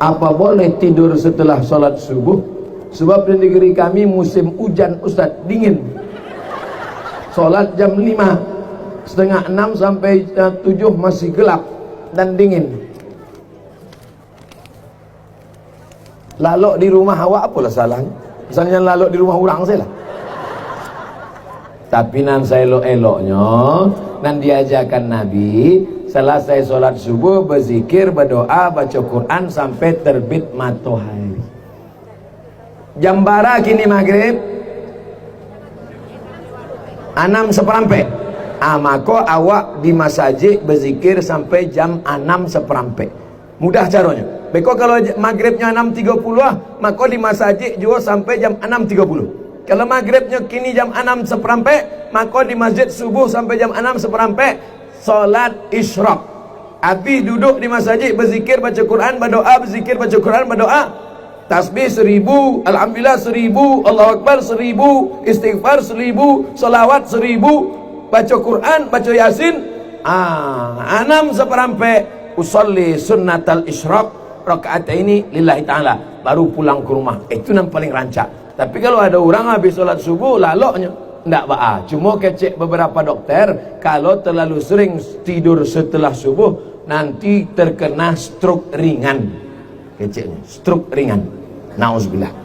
Apa boleh tidur setelah sholat subuh? Sebab di negeri kami musim hujan Ustaz, dingin. Sholat jam 5, setengah 6 sampai 7 masih gelap dan dingin. Lalu di rumah awak apalah salahnya? Misalnya lalu di rumah orang saya lah. Tapi nan saya elok-eloknya, nan diajarkan Nabi, selesai sholat subuh berzikir, berdoa, baca Quran sampai terbit matahari. Jam bara kini maghrib 6:15. Maka awak di masjid berzikir sampai jam 6:15. Mudah caranya. Beko kalau maghribnya 6:30 maka di masjid juga sampai jam 6:30. Kalau maghribnya kini jam 6:15 maka di masjid subuh sampai jam 6:15 salat isyraq. Habis duduk di masjid berzikir, baca Quran, berdoa, berzikir, baca Quran, berdoa. Tasbih 1000, alhamdulillah 1000, Allahu Akbar 1000, istighfar 1000, salawat 1000, baca Quran, baca Yasin. 6:15 usolli sunnatal isyraq rakaat ini lillahi ta'ala, baru pulang ke rumah. Itu yang paling rancak. Tapi kalau ada orang habis sholat subuh laloknya ndak ba'a. Cuma kecek beberapa dokter, kalau terlalu sering tidur setelah subuh nanti terkena stroke ringan. Keceknya stroke ringan. Nauzubillah.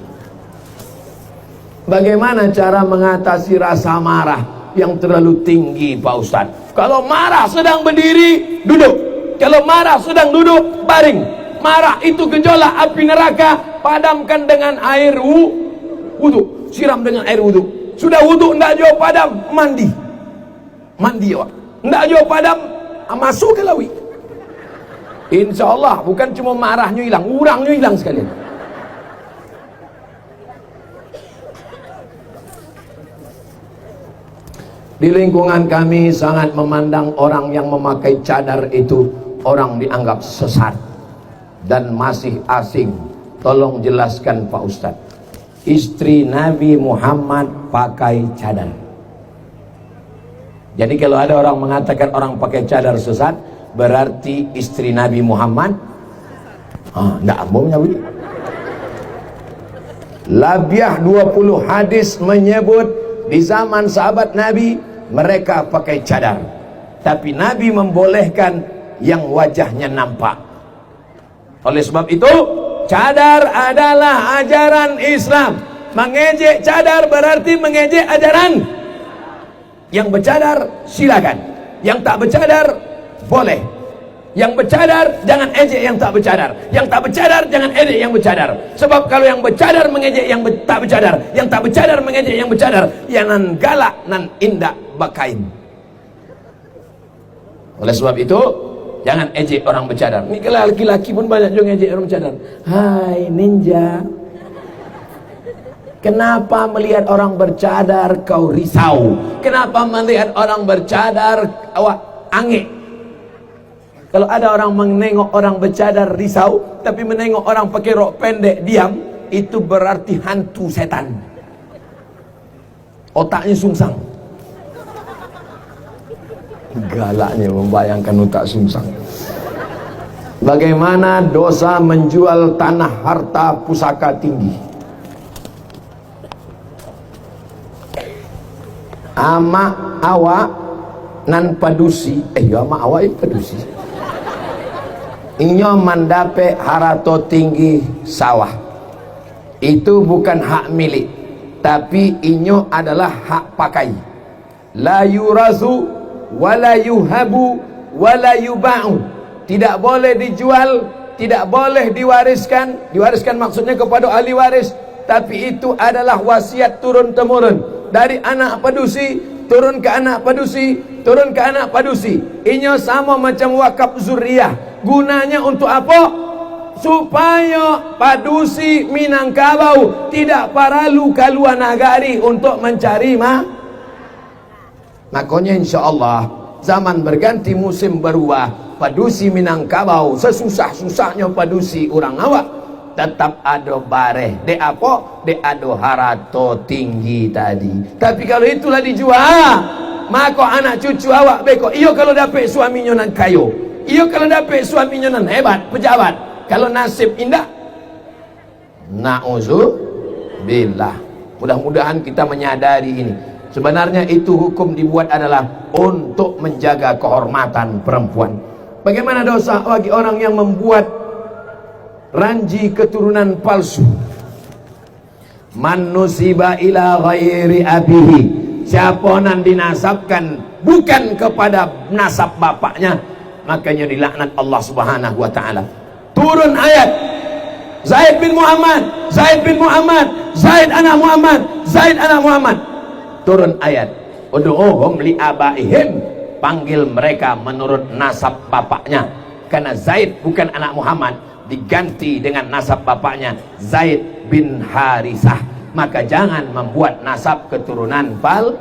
Bagaimana cara mengatasi rasa marah yang terlalu tinggi, Pak Ustadz? Kalau marah sedang berdiri, duduk. Kalau marah sedang duduk, baring. Marah itu gejolak api neraka, padamkan dengan air wudu. Siram dengan air wudu. Sudah wudu ndak jauh padam, mandi. Mandi ya. Ndak jauh padam, masuk ke lawi. Insya Allah bukan cuma marahnya hilang, urangnya hilang sekalian. Di lingkungan kami sangat memandang orang yang memakai cadar itu orang dianggap sesat dan masih asing. Tolong jelaskan Pak Ustadz. Istri Nabi Muhammad pakai cadar. Jadi kalau ada orang mengatakan orang pakai cadar sesat, berarti istri Nabi Muhammad enggak amumnya begitu. Labiah 20 hadis menyebut di zaman sahabat Nabi mereka pakai cadar, tapi Nabi membolehkan yang wajahnya nampak. Oleh sebab itu cadar adalah ajaran Islam. Mengejek cadar berarti mengejek ajaran. Yang bercadar silakan, yang tak bercadar boleh. Yang bercadar jangan ejek yang tak bercadar, yang tak bercadar jangan ejek yang bercadar. Sebab kalau yang bercadar mengejek yang tak bercadar, yang tak bercadar mengejek yang bercadar, yang nan galak nan indak bakain. Oleh sebab itu jangan ejek orang bercadar. Ini kalau laki-laki pun banyak juga ejek orang bercadar. Hai ninja, kenapa melihat orang bercadar kau risau? Kenapa melihat orang bercadar awak angin? Kalau ada orang menengok orang bercadar risau, tapi menengok orang pakai rok pendek diam, itu berarti hantu setan. Otaknya sungsang. Galaknya membayangkan otak sungsang. Bagaimana dosa menjual tanah harta pusaka tinggi? Ama awak nan padusi, ama awak padusi. Inyo mandape harato tinggi sawah. Itu bukan hak milik, tapi inyo adalah hak pakai. La yurazu wala yuhabu wala yuba'u. Tidak boleh dijual, tidak boleh diwariskan. Diwariskan maksudnya kepada ahli waris, tapi itu adalah wasiat turun temurun dari anak padusi turun ke anak padusi, turun ke anak padusi. Inyo sama macam wakaf zuriyah. Gunanya untuk apa? Supaya padusi Minangkabau tidak paralu kaluan nagari untuk mencari makanya insyaallah zaman berganti, musim berubah. Padusi Minangkabau sesusah-susahnya padusi orang awak tetap ada bareh. Dek apa? Dek ada harato tinggi tadi. Tapi kalau itulah dijual, maka anak cucu awak beko. Iyo kalau dapat suaminya nan kayo. Iyo kalau dapat suaminya nan hebat, pejabat. Kalau nasib indah, na'udzubillah. Mudah-mudahan kita menyadari ini. Sebenarnya itu hukum dibuat adalah untuk menjaga kehormatan perempuan. Bagaimana dosa bagi orang yang membuat ranji keturunan palsu? Man nusiba ila ghairi abihi, siapa yang dinasabkan bukan kepada nasab bapaknya, makanya dilaknat Allah Subhanahu wa taala. Turun ayat, Zaid bin Muhammad, Zaid bin Muhammad, Zaid anak Muhammad, Zaid anak Muhammad. Turun ayat, ud'uhum li abaihim, panggil mereka menurut nasab bapaknya. Karena Zaid bukan anak Muhammad, diganti dengan nasab bapaknya, Zaid bin Harisah. Maka jangan membuat nasab keturunan pal.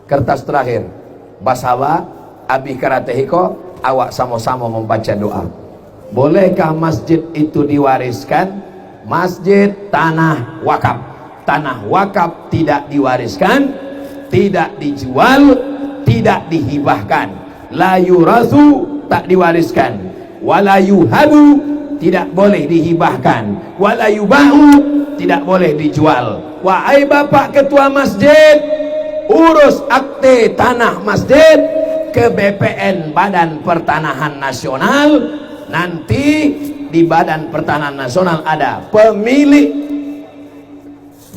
Kertas terakhir, Basawa Abi Karatehiko, awak sama-sama membaca doa. Bolehkah masjid itu diwariskan? Masjid tanah wakaf. Tanah wakaf tidak diwariskan, tidak dijual, tidak dihibahkan. La yurasu, tak diwariskan. Wala yuhabu, tidak boleh dihibahkan. Wala yubahu, tidak boleh dijual. Wahai bapak ketua masjid, urus akte tanah masjid ke BPN, Badan Pertanahan Nasional. Nanti di Badan Pertanahan Nasional ada pemilik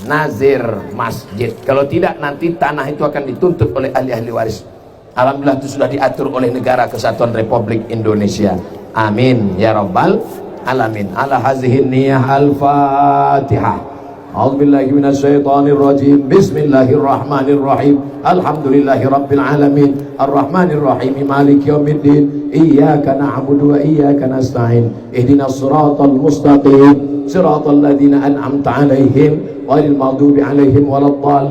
nazir masjid. Kalau tidak, nanti tanah itu akan dituntut oleh ahli-ahli waris. Alhamdulillah itu sudah diatur oleh Negara Kesatuan Republik Indonesia. Amin ya rabbal alamin. Ala hazihin niyah al-fatihah. A'udzubillahi minasyaitonir rajim. Bismillahirrahmanirrahim. Alhamdulillahi rabbil alamin. Arrahmanir rahim. Maliki yaumiddin. Iyyaka na'budu wa iyyaka nasta'in. Ihdinas siratal mustaqim. Siratal ladzina an'amta 'alaihim ghairil maghdubi 'alaihim waladdallin.